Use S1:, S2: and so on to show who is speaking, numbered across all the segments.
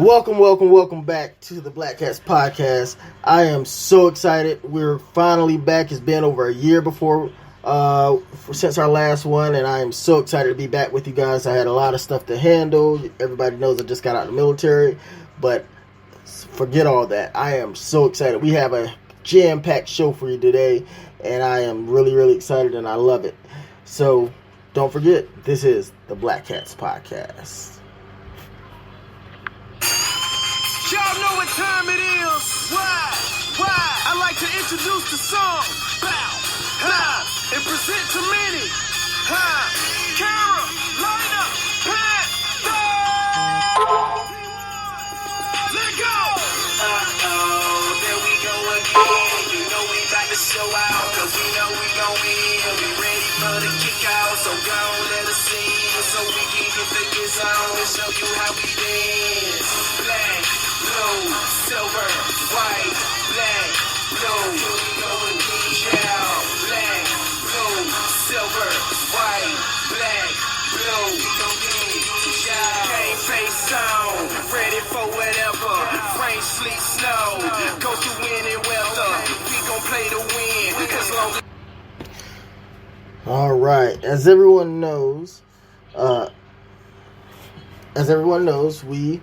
S1: Welcome back to the Black Catz podcast. I am so excited. We're finally back. It's been over a year since our last one, and I am so excited to be back with you guys. I had a lot of stuff to handle. Everybody knows I just got out of the military, but forget all that. I am so excited. We have a jam-packed show for you today, and I am really excited, and I love it. So don't forget, this is the Black Catz podcast.
S2: Y'all know what time it is. Why? I like to introduce the song. And present to many. Carolina Panthers. Let go. There we go again. You know we about to show out, cause we know we gon' win. We ready for the kick out, so go on, let us in, so we can get the kids on and show you how we dance. Black, blue, silver, white, black, blue, yeah, black, blue, silver, white, black, blue, yeah. Game face on, ready for whatever. Rain, sleet, snow, go through any weather. We gon' play to win, as long as.
S1: All right, as everyone knows, we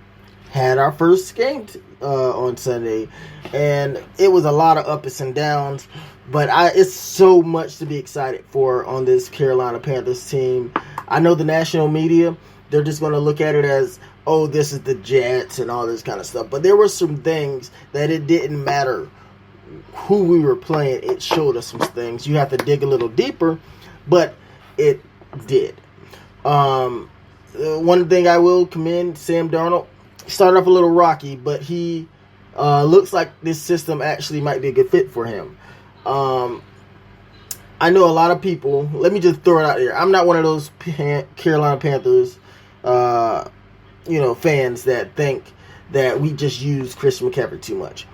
S1: had our first game on Sunday, and it was a lot of ups and downs, but it's so much to be excited for on this Carolina Panthers team. I know the national media, they're just going to look at it as, oh, this is the Jets and all this kind of stuff, but there were some things that it didn't matter who we were playing. It showed us some things. You have to dig a little deeper, but it did. One thing I will commend sam-darnold. Started off a little rocky, but he looks like this system actually might be a good fit for him. I know a lot of people, let me just throw it out there. I'm not one of those Carolina Panthers fans that think that we just use Christian McCaffrey too much.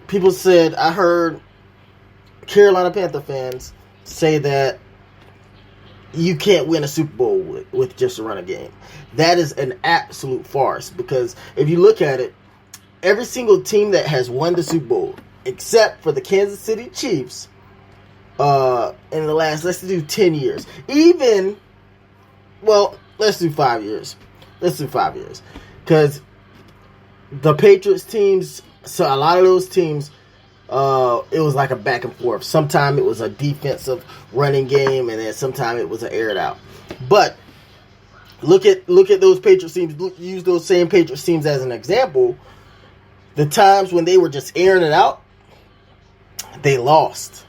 S1: People said, I heard Carolina Panther fans say that you can't win a Super Bowl with just a running game. That is an absolute farce, because if you look at it, every single team that has won the Super Bowl, except for the Kansas City Chiefs, in the last, let's do 10 years. Let's do 5 years. Because the Patriots teams, so a lot of those teams, it was like a back and forth. Sometimes it was a defensive running game, and then sometimes it was an aired out. But look at those Patriots teams. Use those same Patriots teams as an example. The times when they were just airing it out, they lost.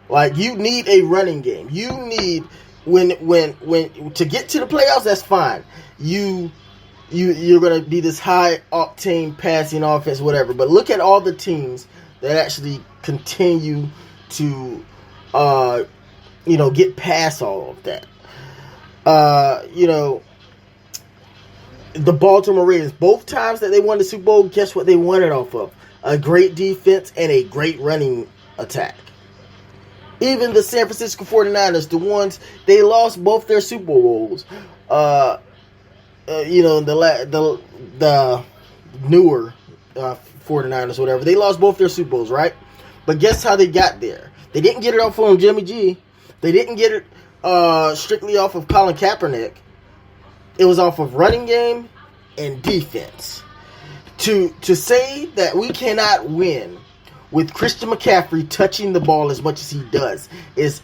S1: Like, you need a running game. You need when to get to the playoffs. That's fine. You're gonna be this high octane passing offense, whatever. But look at all the teams that actually continue to, get past all of that. The Baltimore Ravens, both times that they won the Super Bowl, guess what they won it off of? A great defense and a great running attack. Even the San Francisco 49ers, the ones, they lost both their Super Bowls. The newer 49ers, whatever, they lost both their Super Bowls, right? But guess how they got there? They didn't get it off of Jimmy G. They didn't get it strictly off of Colin Kaepernick. It was off of running game and defense. To say that we cannot win with Christian McCaffrey touching the ball as much as he does is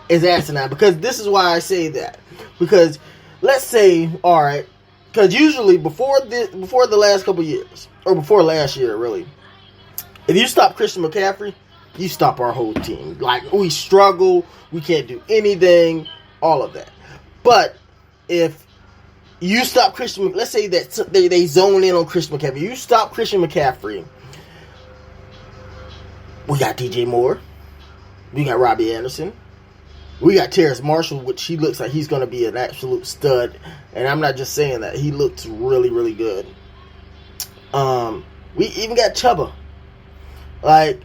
S1: asinine. Because this is why I say that. Because let's say, all right, because usually before the last couple years, or before last year, really, if you stop Christian McCaffrey, you stop our whole team. Like, we struggle, we can't do anything, all of that. But if you stop Christian, let's say that they zone in on Christian McCaffrey. You stop Christian McCaffrey, we got DJ Moore, we got Robbie Anderson, we got Terrace Marshall, which he looks like he's going to be an absolute stud. And I'm not just saying that. He looks really good. We even got Chuba. Like,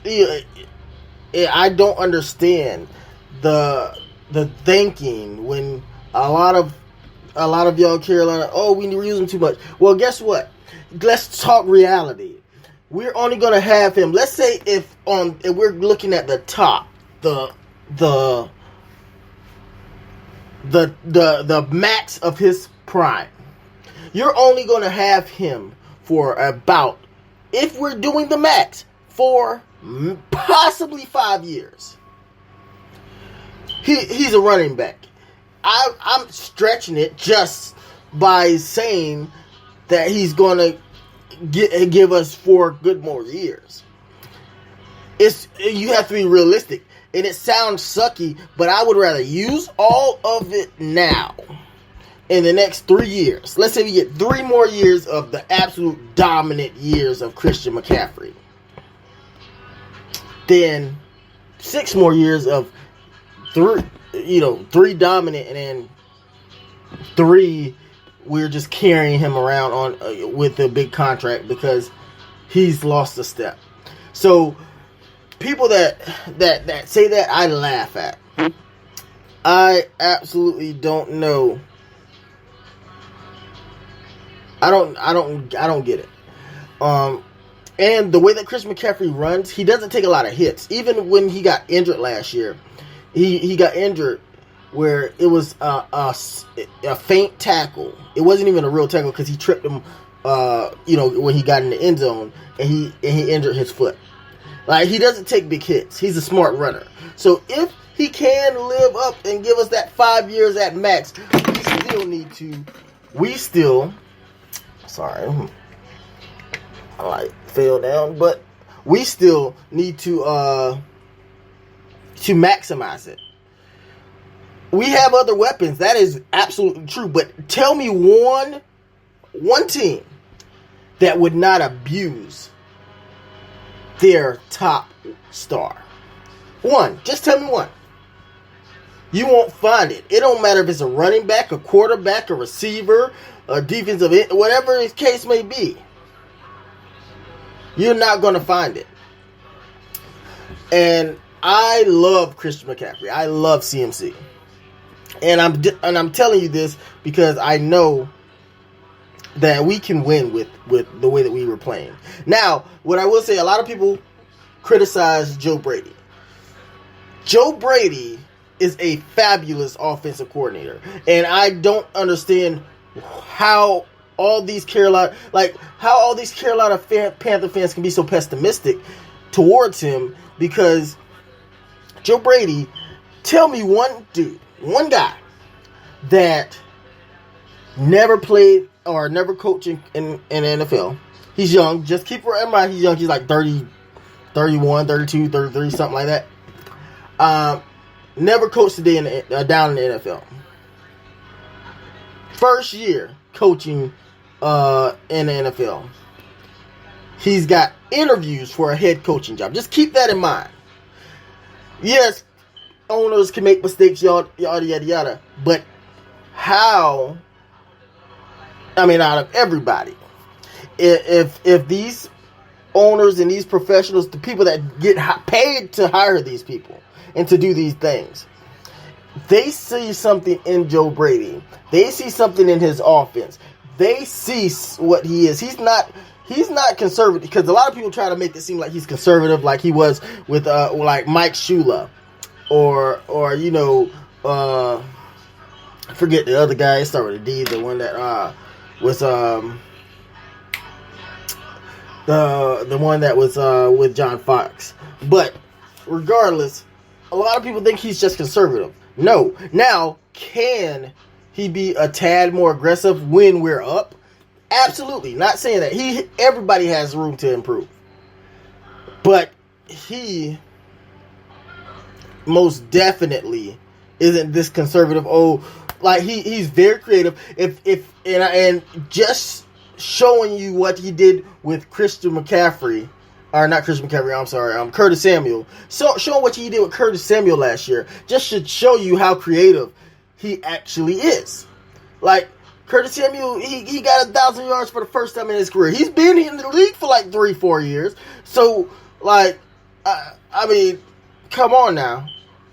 S1: I don't understand the thinking when a lot of a lot of y'all Carolina, oh, we use him too much. Well, guess what? Let's talk reality. We're only going to have him. Let's say if we're looking at the top, the max of his prime. You're only going to have him for about, if we're doing the max, for possibly 5 years. He's a running back. I'm stretching it just by saying that he's going to give us 4 good more years. You have to be realistic. And it sounds sucky, but I would rather use all of it now in the next 3 years. Let's say we get 3 more years of the absolute dominant years of Christian McCaffrey. Then 6 more years of 3 dominant, and then 3 we're just carrying him around on with a big contract because he's lost a step. So people that say that, I laugh at. I absolutely don't know. I don't get it. And the way that Chris McCaffrey runs, he doesn't take a lot of hits. Even when he got injured last year, he got injured where it was a feint tackle. It wasn't even a real tackle because he tripped him, when he got in the end zone and he injured his foot. Like, he doesn't take big hits. He's a smart runner. So if he can live up and give us that 5 years at max, sorry, I fell down, but we still need to maximize it. We have other weapons. That is absolutely true. But tell me one team that would not abuse their top star. One. Just tell me one. You won't find it. It don't matter if it's a running back, a quarterback, a receiver, a defensive end, whatever the case may be. You're not going to find it. And I love Christian McCaffrey. I love CMC. And I'm telling you this because I know that we can win with the way that we were playing. Now, what I will say, a lot of people criticize Joe Brady. Joe Brady is a fabulous offensive coordinator. And I don't understand how all these Carolina Panther fans can be so pessimistic towards him, because Joe Brady, tell me one guy that never played or never coached in the NFL. He's young. Just keep in mind he's young. He's like 30, 31, 32, 33, something like that. Never coached a day down in the NFL. First year coaching in the NFL. He's got interviews for a head coaching job. Just keep that in mind. Yes, owners can make mistakes, yada, yada, yada. But how, out of everybody, if these owners and these professionals, the people that get paid to hire these people and to do these things, they see something in Joe Brady. They see something in his offense. They see what he is. He's not conservative, because a lot of people try to make it seem like he's conservative, like he was with like Mike Shula, or I forget the other guy. It started with a D. The one that was the one that was with John Fox. But regardless, a lot of people think he's just conservative. No. Now, can he be a tad more aggressive when we're up? Absolutely. Not saying that. Everybody has room to improve. But he most definitely isn't this conservative. He's very creative. And just showing you what he did with Christian McCaffrey, or not Christian McCaffrey, I'm sorry, Curtis Samuel. So showing what he did with Curtis Samuel last year just should show you how creative he actually is. Like, Curtis Samuel, he got 1,000 yards for the first time in his career. He's been in the league for like 3-4 years. So, come on now.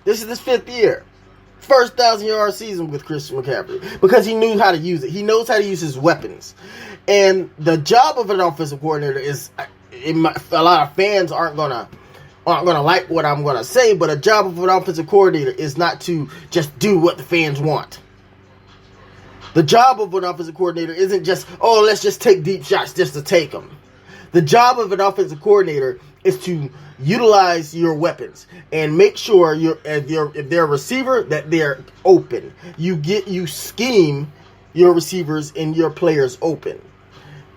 S1: This is his 5th year. first 1,000-yard season with Christian McCaffrey because he knew how to use it. He knows how to use his weapons. And the job of an offensive coordinator is, a lot of fans aren't gonna like what I'm gonna say, but a job of an offensive coordinator is not to just do what the fans want. The job of an offensive coordinator isn't just, oh, let's just take deep shots just to take them. The job of an offensive coordinator is to utilize your weapons and make sure if they're a receiver that they're open. You scheme your receivers and your players open.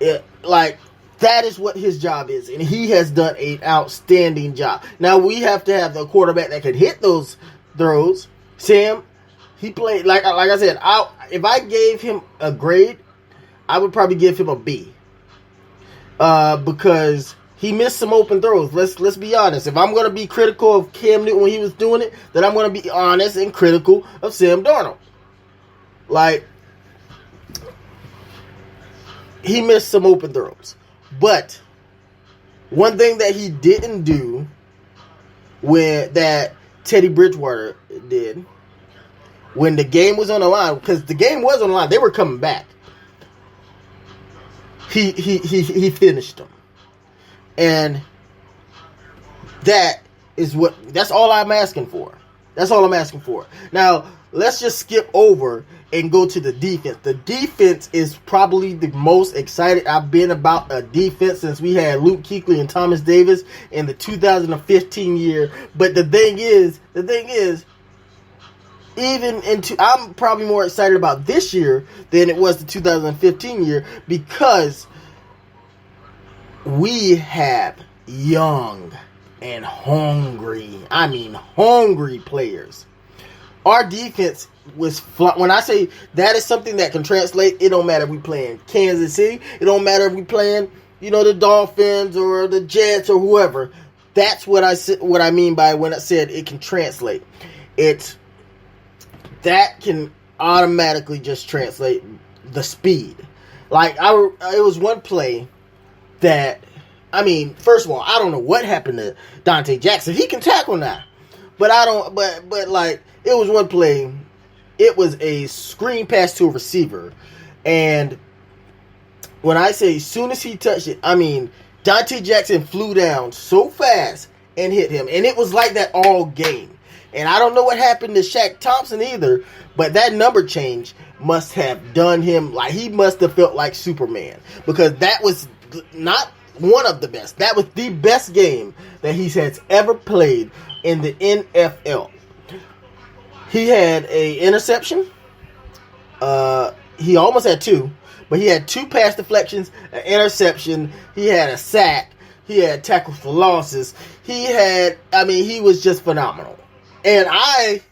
S1: That is what his job is, and he has done an outstanding job. Now we have to have a quarterback that can hit those throws. Sam, he played like I said. If I gave him a grade, I would probably give him a B, because he missed some open throws. Let's be honest. If I'm going to be critical of Cam Newton when he was doing it, then I'm going to be honest and critical of Sam Darnold. He missed some open throws. But one thing that he didn't do that Teddy Bridgewater did when the game was on the line, because the game was on the line, they were coming back. He finished them. And that's all I'm asking for. That's all I'm asking for. Now, let's just skip over and go to the defense. The defense is probably the most excited I've been about a defense since we had Luke Kuechly and Thomas Davis in the 2015 year. But the thing is, I'm probably more excited about this year than it was the 2015 year, because we have young and hungry players. Our defense was when I say that is something that can translate, it don't matter if we playing Kansas City, it don't matter if we playing, the Dolphins or the Jets or whoever. That's what I mean by when I said it can translate. That can automatically just translate the speed. It was one play that, first of all, I don't know what happened to Dante Jackson. He can tackle now. But it was one play. It was a screen pass to a receiver. And when I say as soon as he touched it, Dante Jackson flew down so fast and hit him. And it was like that all game. And I don't know what happened to Shaq Thompson either, but that number change must have done him, he must have felt like Superman. Because that was not one of the best. That was the best game that he has ever played in the NFL. He had an interception. He almost had two, but he had two pass deflections, an interception. He had a sack. He had tackles for losses. He was just phenomenal. And I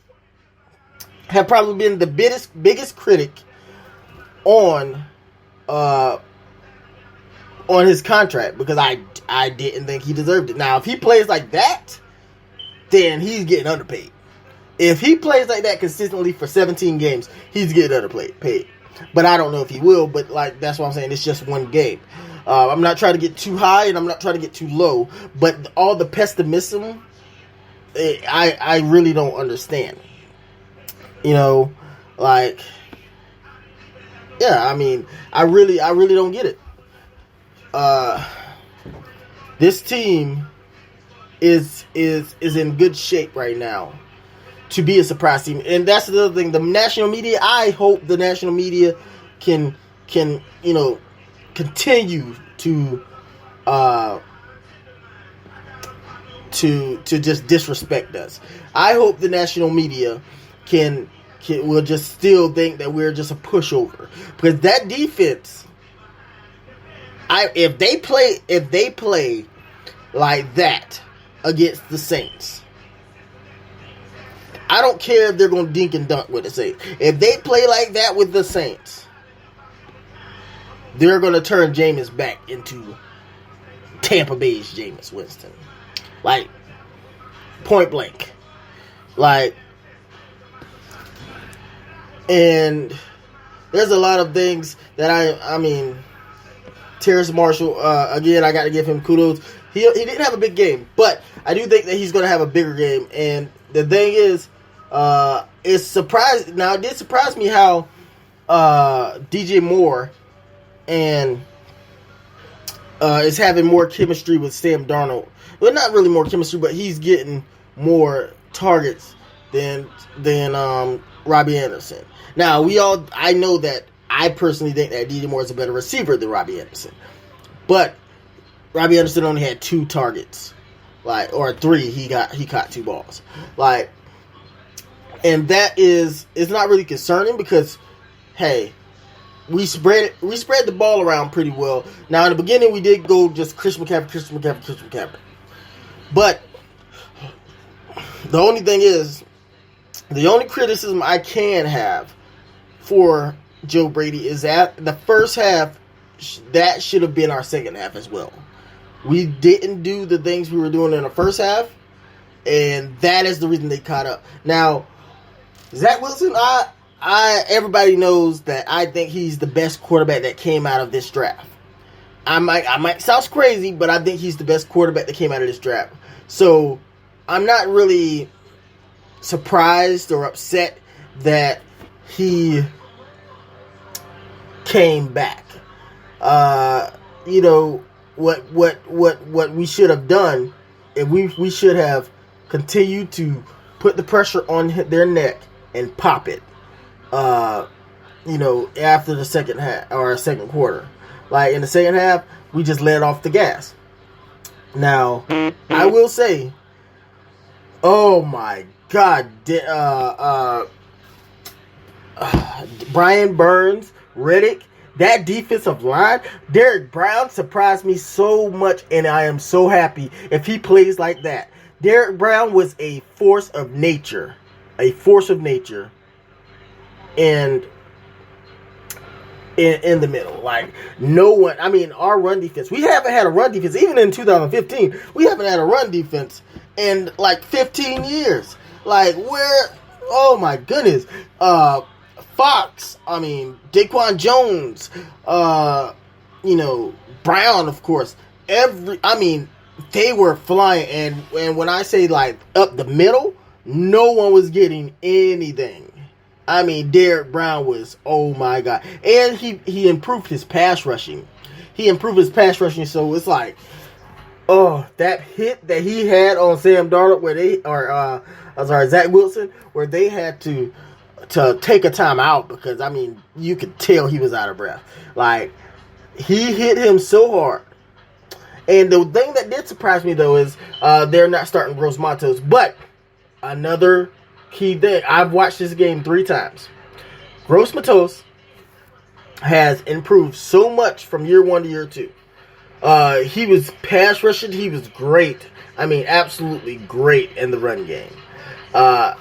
S1: have probably been the biggest critic on his contract, because I didn't think he deserved it. Now, if he plays like that, then he's getting underpaid. If he plays like that consistently for 17 games, he's getting underpaid. But I don't know if he will, but that's what I'm saying. It's just one game. I'm not trying to get too high and I'm not trying to get too low, but all the pessimism, I really don't understand. I really don't get it. This team is in good shape right now to be a surprise team, and that's the other thing. The national media, I hope the national media can continue to just disrespect us. I hope the national media will just still think that we're just a pushover, because that defense, if they play like that against the Saints, I don't care if they're going to dink and dunk with the Saints. If they play like that with the Saints, they're going to turn Jameis back into Tampa Bay's Jameis Winston. Point blank. And there's a lot of things that Terrace Marshall, again, I got to give him kudos. He didn't have a big game, but I do think that he's going to have a bigger game. And the thing is, It's surprised. Now it did surprise me how DJ Moore and is having more chemistry with Sam Darnold. Well, not really more chemistry, but he's getting more targets than Robbie Anderson. Now I know that I personally think that DJ Moore is a better receiver than Robbie Anderson, but Robbie Anderson only had 2 targets, or 3. He caught 2 balls, and that is not really concerning because, hey, we spread the ball around pretty well. Now in the beginning we did go just Christian McCaffrey. But the only thing is, the only criticism I can have for Joe Brady is that the first half, that should have been our second half as well. We didn't do the things we were doing in the first half, and that is the reason they caught up. Now, Zach Wilson, everybody knows that I think he's the best quarterback that came out of this draft. I might sound crazy, but I think he's the best quarterback that came out of this draft. So I'm not really surprised or upset that he came back. What we should have done, and we should have continued to put the pressure on their neck and pop it. After the second half or second quarter. Like in the second half, we just let off the gas. Now, I will say, oh my God, Brian Burns, Riddick, that defensive line, Derek Brown surprised me so much, and I am so happy if he plays like that. Derek Brown was a force of nature. And in the middle, like no one. I mean, our run defense. We haven't had a run defense even in 2015. We haven't had a run defense in like 15 years. Like where? Oh my goodness. Fox. I mean, Daquan Jones. Brown, of course. They were flying, and when I say like up the middle, no one was getting anything. I mean, Derek Brown was, oh my God. And he improved his pass rushing. So it's like, that hit that he had on Sam Darnold Zach Wilson, where they had to take a timeout because, I mean, you could tell he was out of breath. Like, he hit him so hard. And the thing that did surprise me, though, is they're not starting Gross Matos. But another key thing, I've watched this game 3 times. Gross Matos has improved so much from year 1 to year 2. He was pass rushing. He was great. I mean, absolutely great in the run game. I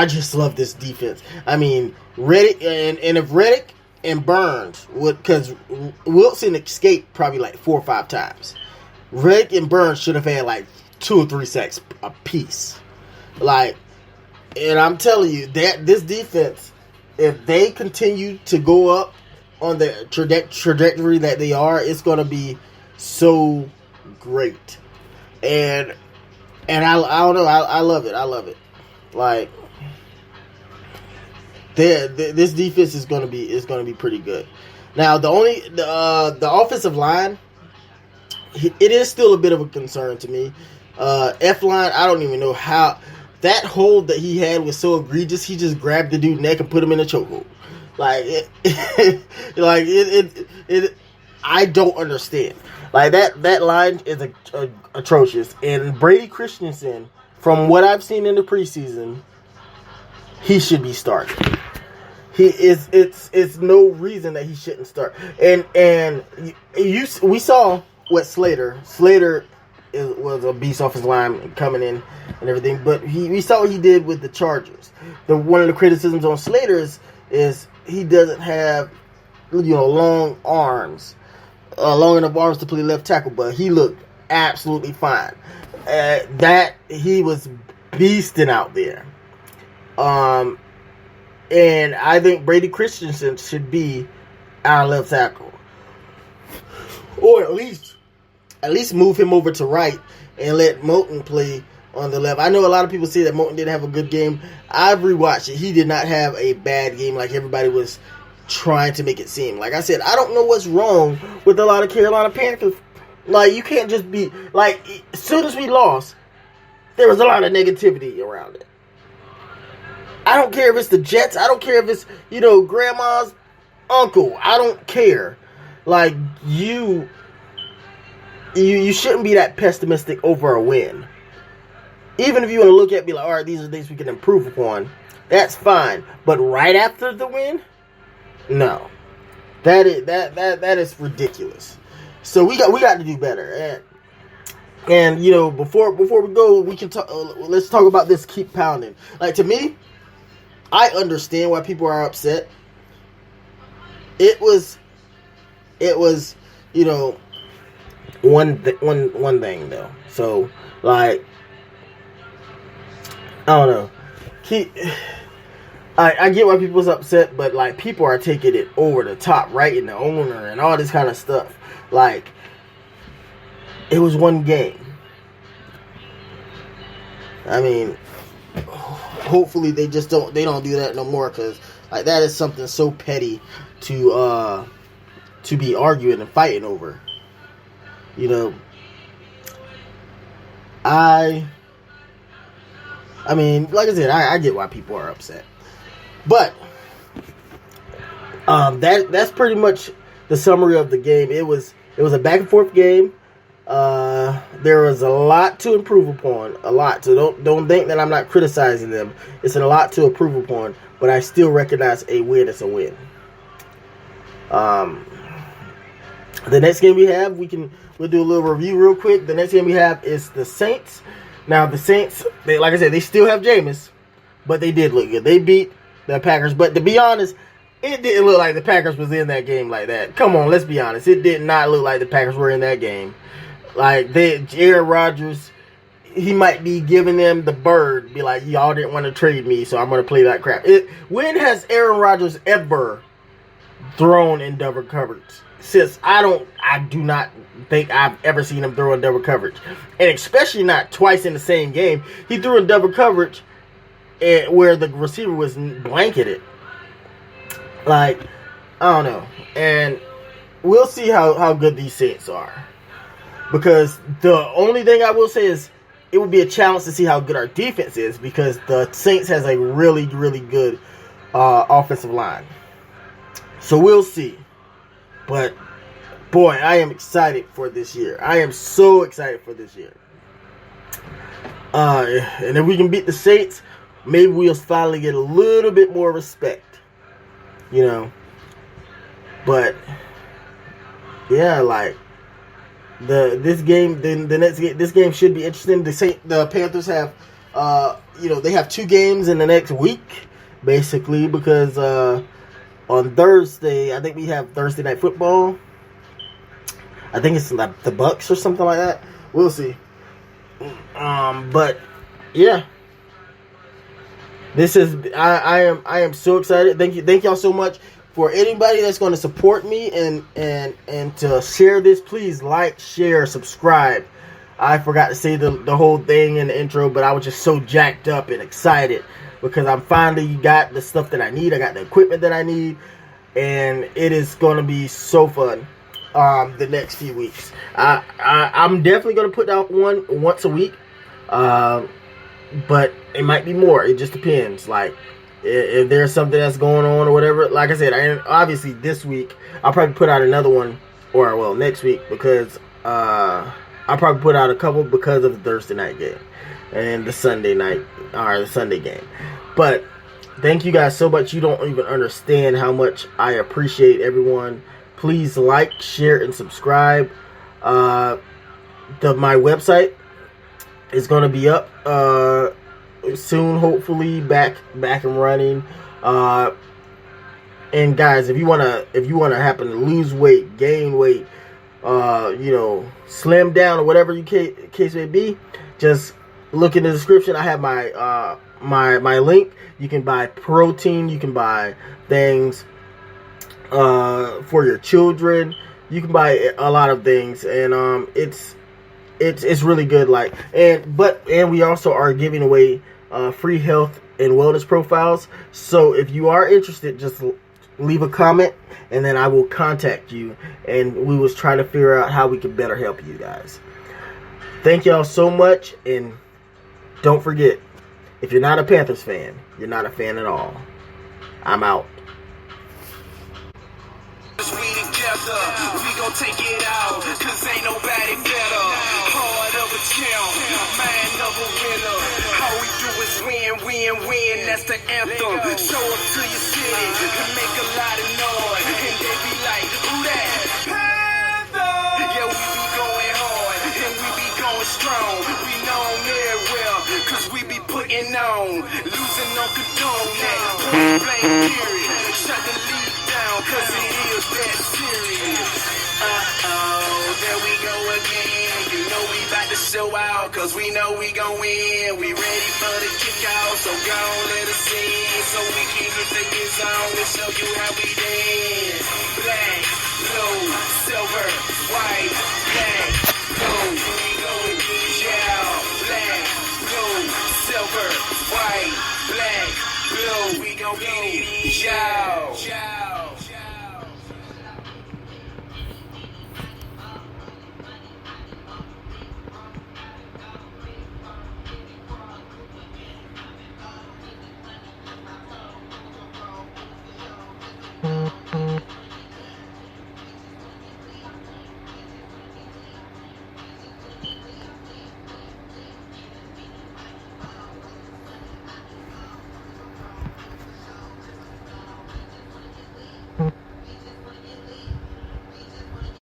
S1: just love this defense. I mean, Riddick, and if Riddick and Burns would, because Wilson escaped probably like 4 or 5 times. Riddick and Burns should have had like 2 or 3 sacks a piece. Like, and I'm telling you that this defense, if they continue to go up on the trajectory that they are, it's going to be so great. And I don't know, I love it. Like, this defense is going to be pretty good. Now, the offensive line, it is still a bit of a concern to me. F-line, I don't even know how. That hold that he had was so egregious. He just grabbed the dude's neck and put him in a chokehold. I don't understand. Like that line is atrocious. And Brady Christensen, from what I've seen in the preseason, he should be starting. It's no reason that he shouldn't start. And we saw what Slater was a beast off his line coming in and everything, but we saw what he did with the Chargers. One of the criticisms on Slater is he doesn't have long enough arms to play left tackle, but he looked absolutely fine. That he was beasting out there. And I think Brady Christensen should be our left tackle, or at least move him over to right and let Moton play on the left. I know a lot of people say that Moton didn't have a good game. I've rewatched it. He did not have a bad game like everybody was trying to make it seem. Like I said, I don't know what's wrong with a lot of Carolina Panthers. Like, you can't just be, like, as soon as we lost, there was a lot of negativity around it. I don't care if it's the Jets. I don't care if it's, grandma's uncle. I don't care. Like, you shouldn't be that pessimistic over a win. Even if you want to look at it and be like, all right, these are things we can improve upon, that's fine. But right after the win, no. That is ridiculous. So we got to do better. And before we go, we can talk. Let's talk about this keep pounding. Like, to me, I understand why people are upset. It was one thing though. So, like, I don't know. I get why people's upset, but like, people are taking it over the top, right? And the owner and all this kind of stuff. Like, it was one game. I mean, hopefully they don't do that no more, because like, that is something so petty to be arguing and fighting over. I mean, like I said, I get why people are upset. But that's pretty much the summary of the game. It was a back and forth game. There was a lot to improve upon. A lot. So don't think that I'm not criticizing them. It's a lot to improve upon, but I still recognize a win is a win. The next game we have, we'll do a little review real quick. The next game we have is the Saints. Now, the Saints, like I said, they still have Jameis, but they did look good. They beat the Packers, but to be honest, it didn't look like the Packers was in that game like that. Come on, let's be honest. It did not look like the Packers were in that game. Like, Aaron Rodgers, he might be giving them the bird, be like, y'all didn't want to trade me, so I'm going to play that crap. When has Aaron Rodgers ever thrown in double coverage? Since I do not think I've ever seen him throw in double coverage. And especially not twice in the same game. He threw in double coverage where the receiver was blanketed. Like, I don't know. And we'll see how good these Saints are. Because the only thing I will say is it would be a challenge to see how good our defense is, because the Saints has a really, really good offensive line. So we'll see. But, boy, I am excited for this year. I am so excited for this year. And if we can beat the Saints, maybe we'll finally get a little bit more respect. But, yeah, like, this game should be interesting. The Panthers have, they have 2 games in the next week, basically, because on Thursday, I think we have Thursday Night Football. I think it's like the Bucks or something like that. We'll see. But yeah, I am so excited. Thank y'all so much. For anybody that's going to support me and to share this, please like, share, subscribe. I forgot to say the whole thing in the intro, but I was just so jacked up and excited because I'm finally got the stuff that I need. I got the equipment that I need, and it is going to be so fun the next few weeks. I'm definitely going to put out one once a week, but it might be more. It just depends. Like, if there's something that's going on or whatever. Like I said, obviously this week I'll probably put out another one, or next week, because I'll probably put out a couple because of the Thursday night game and the Sunday game. But thank you guys so much. You don't even understand how much I appreciate everyone. Please like, share, and subscribe. My website is going to be up soon, hopefully back and running. And guys, if you wanna happen to lose weight, gain weight, slim down, or whatever your case may be, just look in the description. I have my link. You can buy protein. You can buy things for your children. You can buy a lot of things, and it's really good. Like, and we also are giving away free health and wellness profiles. So if you are interested, just leave a comment, and then I will contact you, and we will try to figure out how we can better help you guys. Thank y'all so much, and don't forget, if you're not a Panthers fan, you're not a fan at all. I'm out.
S2: We gon' take it out, cause ain't nobody better. Heart of a champ, mind of a winner. All we do is win, win, win, that's the anthem. Show up to your city and make a lot of noise, and they be like, who that? Panthers! Yeah, we be going hard, and we be going strong. We known very well, cause we be putting on. Losing on condone that, point blank period. Shut the league down, cause it is that serious. There we go again. You know we about to show out, cause we know we gon' win. We ready for the kickoff, so go on, let us in, so we can hit the end zone and show you how we dance. Black, blue, silver, white, black, blue. We go again, yeah. Black, blue, silver, white, black, blue. We gon' get it, yeah.